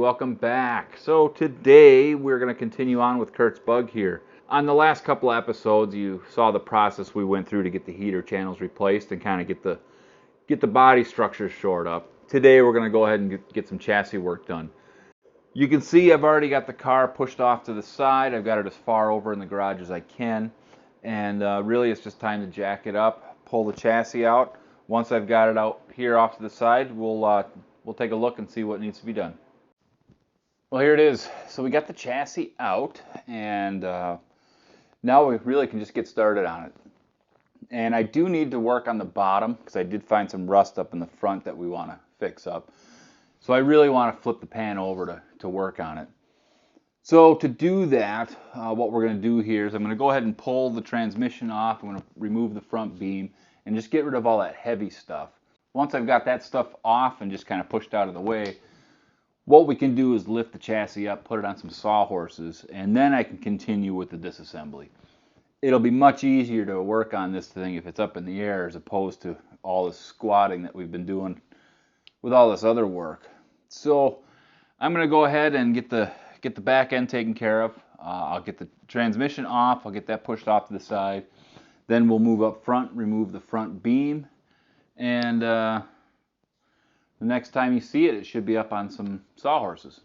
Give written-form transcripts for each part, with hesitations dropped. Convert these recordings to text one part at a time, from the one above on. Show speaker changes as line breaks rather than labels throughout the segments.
welcome back. So today we're going to continue on with Curt's bug here. On the last couple episodes you saw the process we went through to get the heater channels replaced and kind of get the body structure shored up. Today we're going to go ahead and get some chassis work done. You can see I've already got the car pushed off to the side. I've got it as far over in the garage as I can. And really it's just time to jack it up, pull the chassis out. Once I've got it out here off to the side, we'll take a look and see what needs to be done. Well, here it is. So we got the chassis out, and now we really can just get started on it. And I do need to work on the bottom because I did find some rust up in the front that we want to fix up. So I really want to flip the pan over to work on it. So to do that, what we're going to do here is I'm going to go ahead and pull the transmission off. I'm going to remove the front beam and just get rid of all that heavy stuff. Once I've got that stuff off and just kind of pushed out of the way, what we can do is lift the chassis up, put it on some sawhorses, and then I can continue with the disassembly. It'll be much easier to work on this thing if it's up in the air as opposed to all this squatting that we've been doing with all this other work. So I'm going to go ahead and get the back end taken care of. I'll get the transmission off, I'll get that pushed off to the side. Then we'll move up front, remove the front beam, and the next time you see it, it should be up on some sawhorses.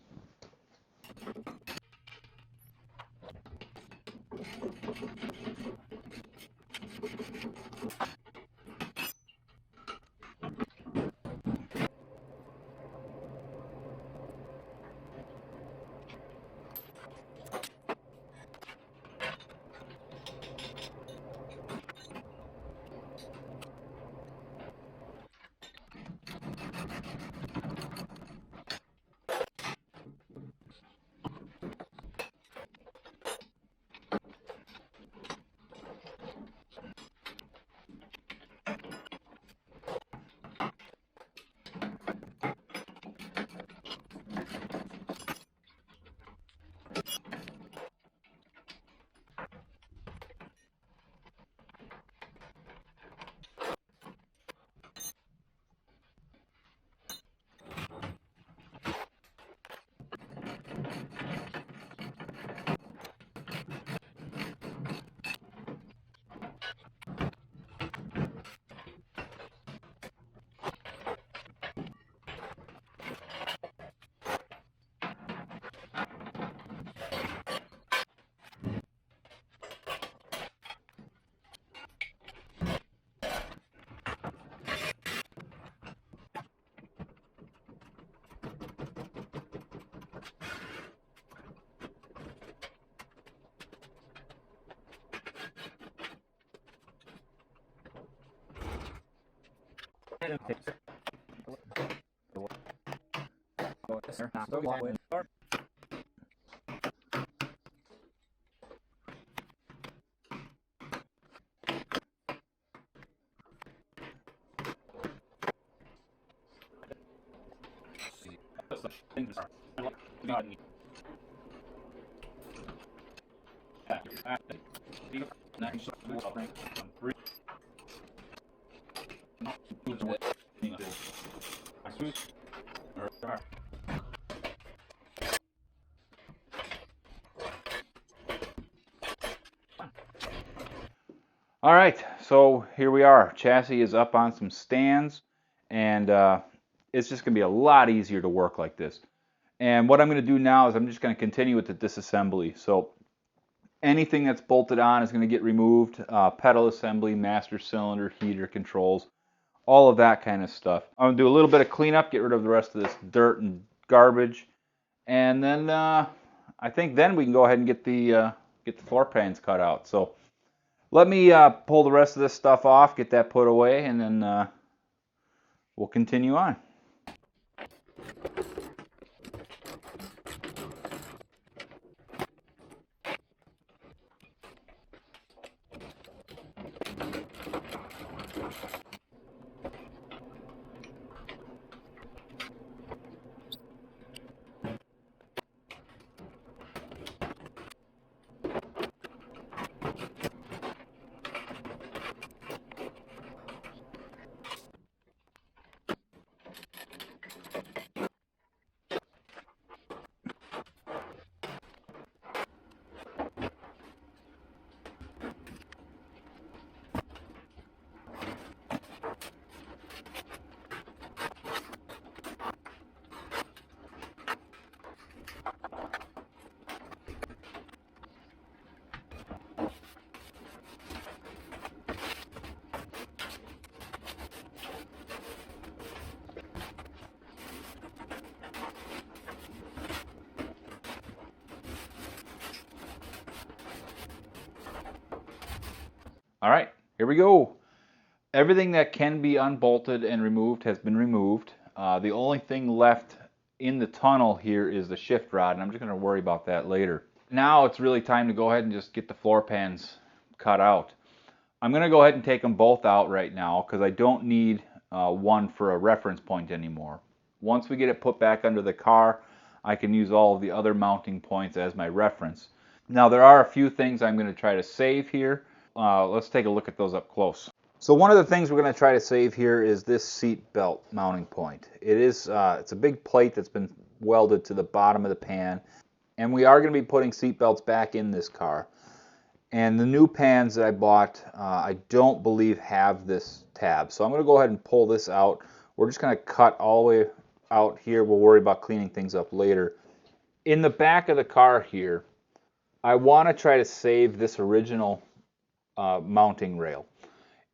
All right, so here we are. Chassis is up on some stands, and it's just going to be a lot easier to work like this. And what I'm going to do now is I'm just going to continue with the disassembly. So anything that's bolted on is going to get removed. Pedal assembly, master cylinder, heater controls, all of that kind of stuff. I'm going to do a little bit of cleanup, get rid of the rest of this dirt and garbage, and then I think then we can go ahead and get the floor pans cut out. So let me pull the rest of this stuff off, get that put away, and then we'll continue on. All right, here we go. Everything that can be unbolted and removed has been removed. The only thing left in the tunnel here is the shift rod, and I'm just going to worry about that later. Now it's really time to go ahead and just get the floor pans cut out. I'm going to go ahead and take them both out right now because I don't need one for a reference point anymore. Once we get it put back under the car, I can use all of the other mounting points as my reference. Now there are a few things I'm going to try to save here. Let's take a look at those up close. So one of the things we're going to try to save here is this seat belt mounting point. It's a big plate that's been welded to the bottom of the pan, and we are going to be putting seat belts back in this car. And the new pans that I bought, I don't believe have this tab. So I'm going to go ahead and pull this out. We're just going to cut all the way out here. We'll worry about cleaning things up later. In the back of the car here, I want to try to save this original mounting rail.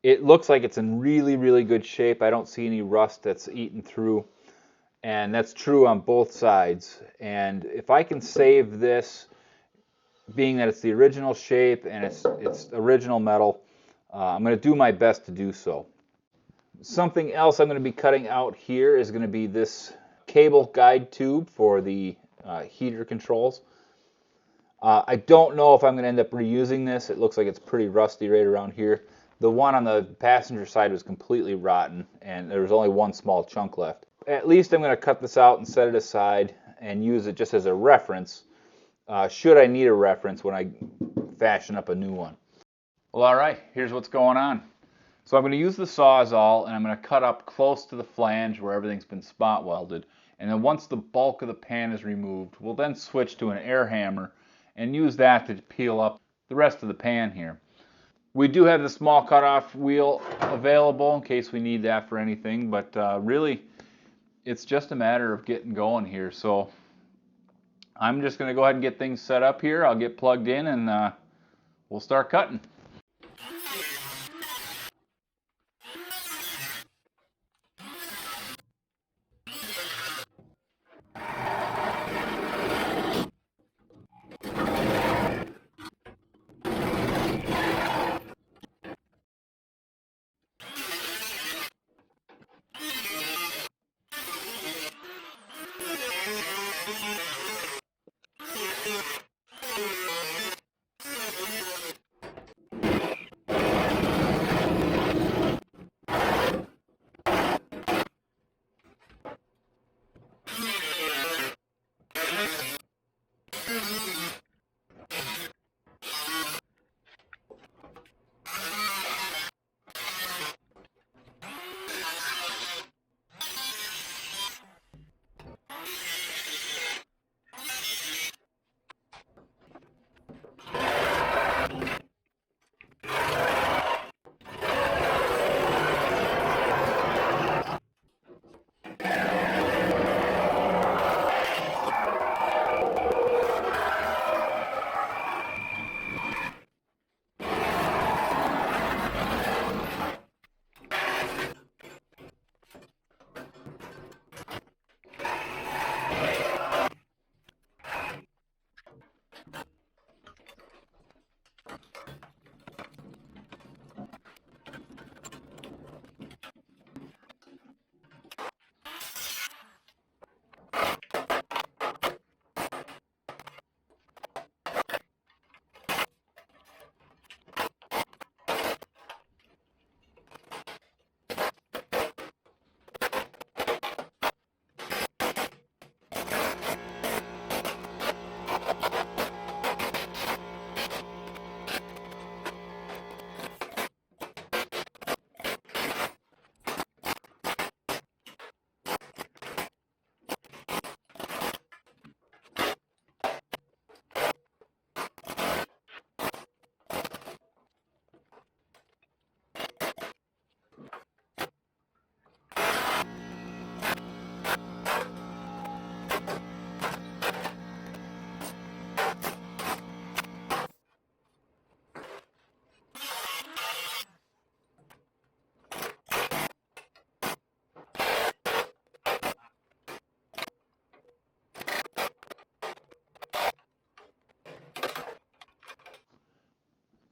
It looks like it's in really, really good shape. I don't see any rust that's eaten through. And that's true on both sides. And if I can save this, being that it's the original shape and it's original metal, I'm going to do my best to do so. Something else I'm going to be cutting out here is going to be this cable guide tube for the heater controls. I don't know if I'm going to end up reusing this. It looks like it's pretty rusty right around here. The one on the passenger side was completely rotten, and there was only one small chunk left. At least I'm going to cut this out and set it aside and use it just as a reference, should I need a reference when I fashion up a new one. Well, all right, here's what's going on. So I'm going to use the Sawzall, and I'm going to cut up close to the flange where everything's been spot welded. And then once the bulk of the pan is removed, we'll then switch to an air hammer and use that to peel up the rest of the pan here. We do have the small cutoff wheel available in case we need that for anything, but really it's just a matter of getting going here. So I'm just going to go ahead and get things set up here. I'll get plugged in and we'll start cutting.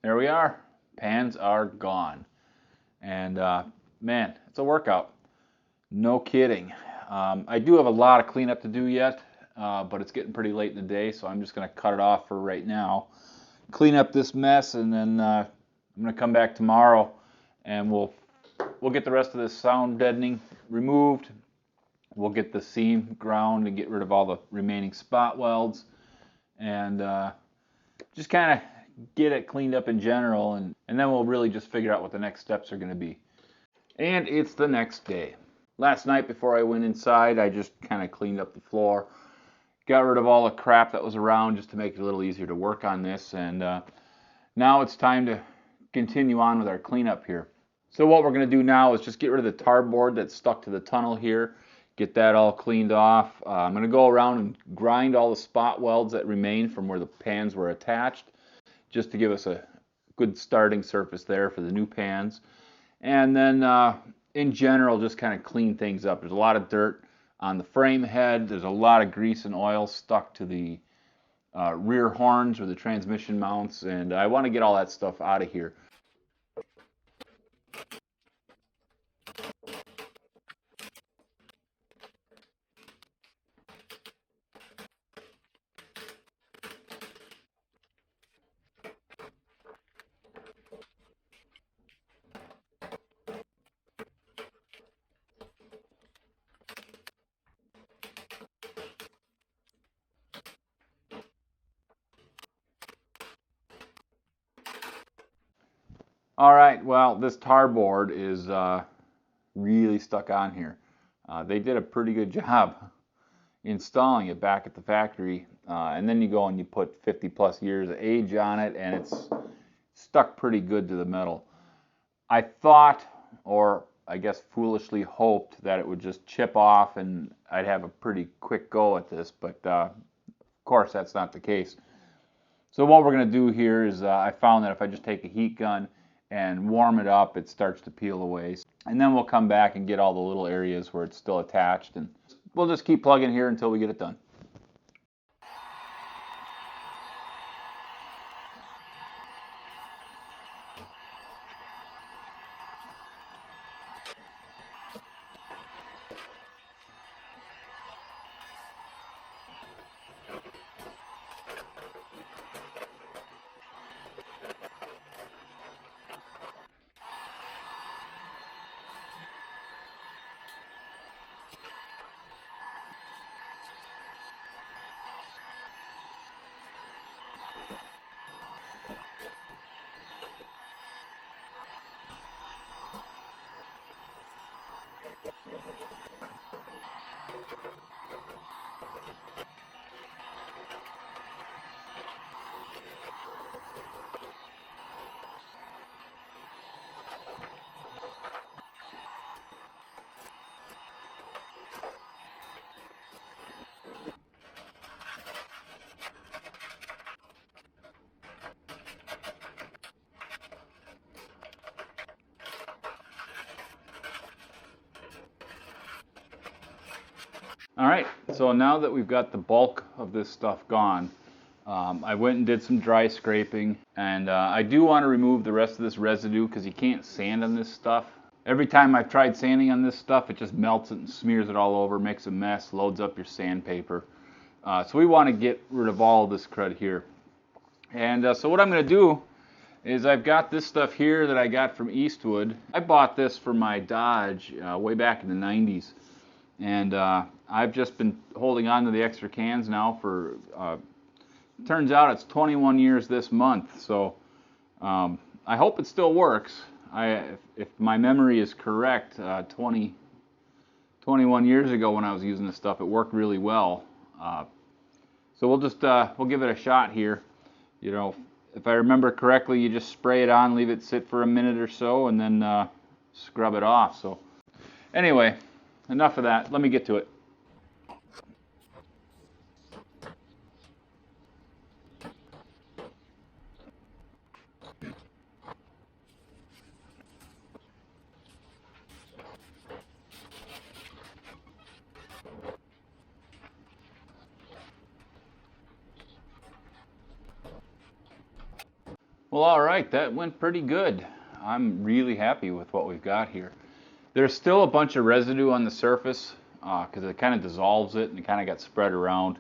There we are. pans are gone. And man, it's a workout. No kidding. I do have a lot of cleanup to do yet, but it's getting pretty late in the day, so I'm just going to cut it off for right now. Clean up this mess, and then I'm going to come back tomorrow, and we'll get the rest of this sound deadening removed. We'll get the seam ground and get rid of all the remaining spot welds, and just kind of get it cleaned up in general, and then we'll really just figure out what the next steps are going to be. And it's the next day. Last night before I went inside, I just kind of cleaned up the floor, got rid of all the crap that was around just to make it a little easier to work on this, and now it's time to continue on with our cleanup here. So what we're going to do now is just get rid of the tar board that's stuck to the tunnel here, get that all cleaned off. I'm going to go around and grind all the spot welds that remain from where the pans were attached, just to give us a good starting surface there for the new pans. And then in general, just kind of clean things up. There's a lot of dirt on the frame head. There's a lot of grease and oil stuck to the rear horns or the transmission mounts, and I want to get all that stuff out of here. All right, well, this tar board is really stuck on here. They did a pretty good job installing it back at the factory, and then you go and you put 50 plus years of age on it, and it's stuck pretty good to the metal. I thought, or I guess foolishly hoped, that it would just chip off and I'd have a pretty quick go at this, but of course that's not the case. So what we're going to do here is I found that if I just take a heat gun and warm it up, it starts to peel away. And then we'll come back and get all the little areas where it's still attached, and we'll just keep plugging here until we get it done. All right, so now that we've got the bulk of this stuff gone, I went and did some dry scraping, and I do want to remove the rest of this residue because you can't sand on this stuff. Every time I've tried sanding on this stuff, it just melts it and smears it all over, makes a mess, loads up your sandpaper. So we want to get rid of all of this crud here. And so what I'm going to do is I've got this stuff here that I got from Eastwood. I bought this for my Dodge way back in the 90s. And I've just been holding on to the extra cans now for, turns out it's 21 years this month. So I hope it still works. If my memory is correct, 21 years ago when I was using this stuff, it worked really well. So we'll give it a shot here. You know, if I remember correctly, you just spray it on, leave it sit for a minute or so, and then scrub it off. So anyway, enough of that. Let me get to it. Well, all right, that went pretty good. I'm really happy with what we've got here. There's still a bunch of residue on the surface because it kind of dissolves it and it kind of got spread around.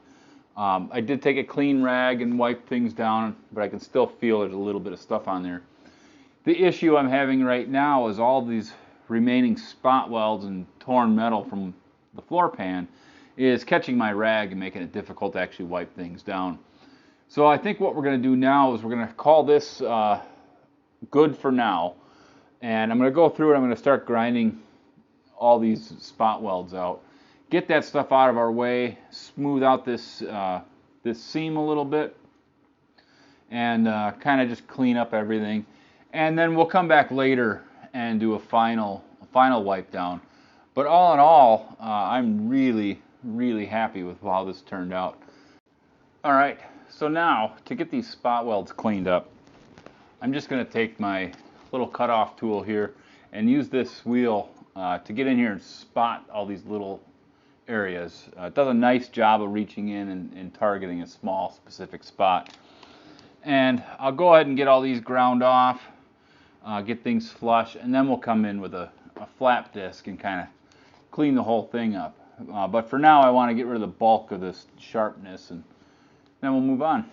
I did take a clean rag and wipe things down, but I can still feel there's a little bit of stuff on there. The issue I'm having right now is all these remaining spot welds and torn metal from the floor pan is catching my rag and making it difficult to actually wipe things down. So I think what we're going to do now is we're going to call this good for now. And I'm going to go through and I'm going to start grinding all these spot welds out. Get that stuff out of our way, smooth out this seam a little bit, and kind of just clean up everything. And then we'll come back later and do a final wipe down. But all in all, I'm really, really happy with how this turned out. All right, so now to get these spot welds cleaned up, I'm just going to take my little cutoff tool here and use this wheel to get in here and spot all these little areas. It does a nice job of reaching in and targeting a small specific spot. And I'll go ahead and get all these ground off, get things flush, and then we'll come in with a flap disc and kind of clean the whole thing up. But for now I want to get rid of the bulk of this sharpness, and then we'll move on.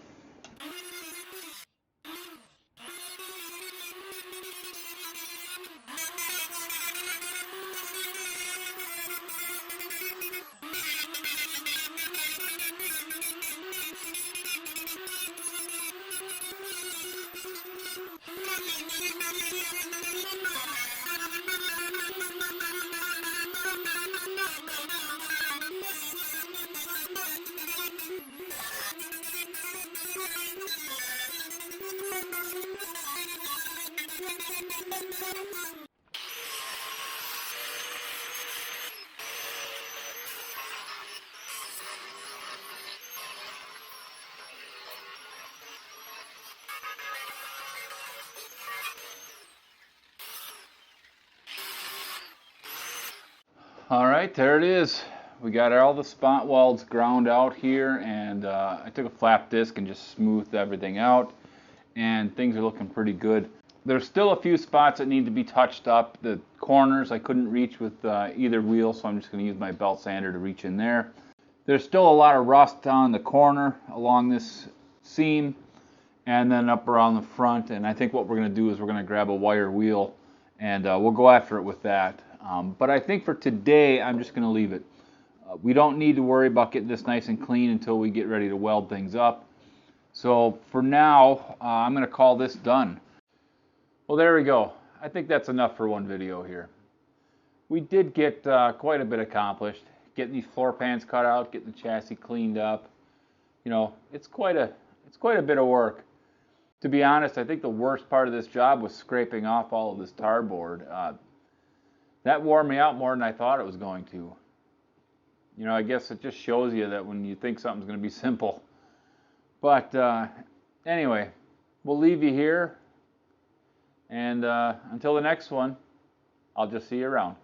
All right, there it is. We got all the spot welds ground out here, and I took a flap disc and just smoothed everything out, and things are looking pretty good. There's still a few spots that need to be touched up. The corners I couldn't reach with either wheel, so I'm just going to use my belt sander to reach in there. There's still a lot of rust down the corner along this seam, and then up around the front, and I think what we're going to do is we're going to grab a wire wheel, and we'll go after it with that. But I think for today, I'm just going to leave it. We don't need to worry about getting this nice and clean until we get ready to weld things up. So for now, I'm going to call this done. Well, there we go. I think that's enough for one video here. We did get quite a bit accomplished. Getting these floor pans cut out, getting the chassis cleaned up. You know, it's quite a bit of work. To be honest, I think the worst part of this job was scraping off all of this tarboard. That wore me out more than I thought it was going to. You know, I guess it just shows you that when you think something's going to be simple. But anyway, we'll leave you here. And until the next one, I'll just see you around.